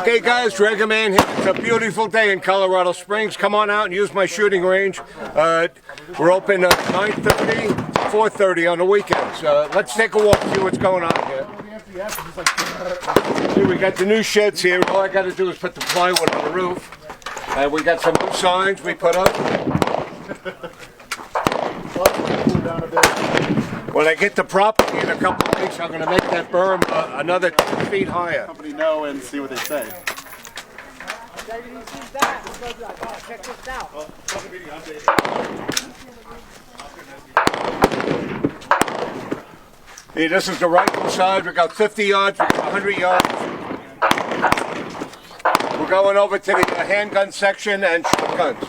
Okay guys, Dragonman here. It's a beautiful day in Colorado Springs. Come on out and use my shooting range. We're open 9:30 to 4:30 on the weekends. Let's take a walk, see what's going on here. See, we got the new sheds here. All I got to do is put the plywood on the roof. And we got some new signs we put up. When I get the property in a couple of weeks, I'm going to make that berm another 10 feet higher. Company know and see what they say. Check this out. Hey, this is the rifle side. We got 50 yards, we got 100 yards. We're going over to the handgun section and shotguns.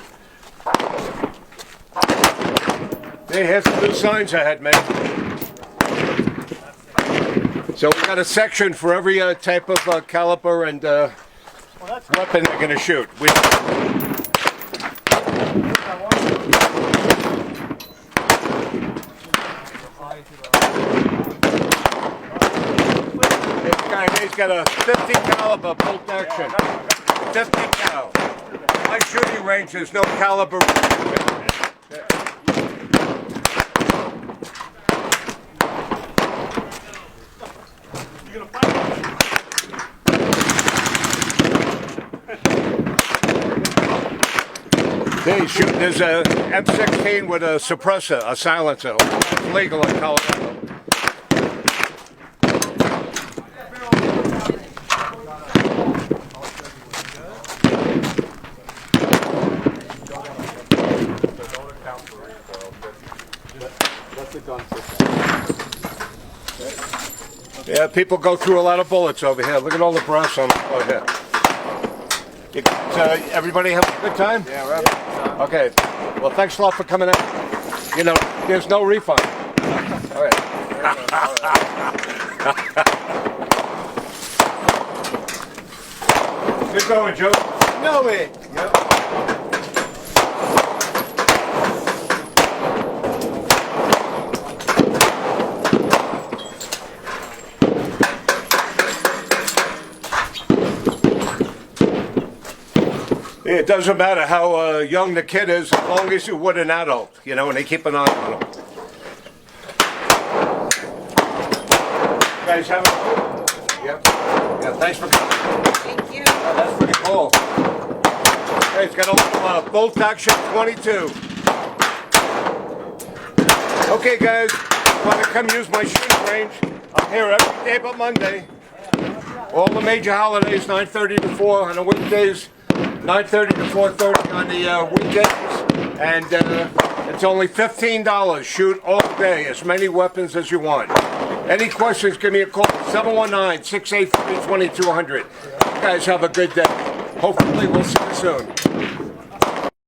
Hey, here's some new signs I had made. So we got a section for every type of caliber and weapon they're going to shoot. This guy, he's got a 50 caliber bolt action. 50 cal. My shooting range is no caliber. Hey, shooting is a M16 with a suppressor, a silencer. It's legal in Colorado. Yeah, people go through a lot of bullets over here. Look at all the brass on the floor here. Everybody have a good time? Yeah, we're having a good time. Okay. Well, thanks a lot for coming out. You know, there's no refund. All right. Good going, Joe. No way. Yep. It doesn't matter how young the kid is, as long as you're with an adult, you know, and they keep an eye on them. You guys have it? Yep. Yeah, thanks for coming. Thank you. That's pretty cool. Hey, it's got a little bolt action 22. Okay, guys, want to come use my shooting range? I'm here every day but Monday. All the major holidays, 9:30 to 4 on the weekdays. 9:30 to 4:30 on the weekends, and it's only $15. Shoot all day, as many weapons as you want. Any questions, give me a call, 719-683-2200. You guys have a good day. Hopefully we'll see you soon.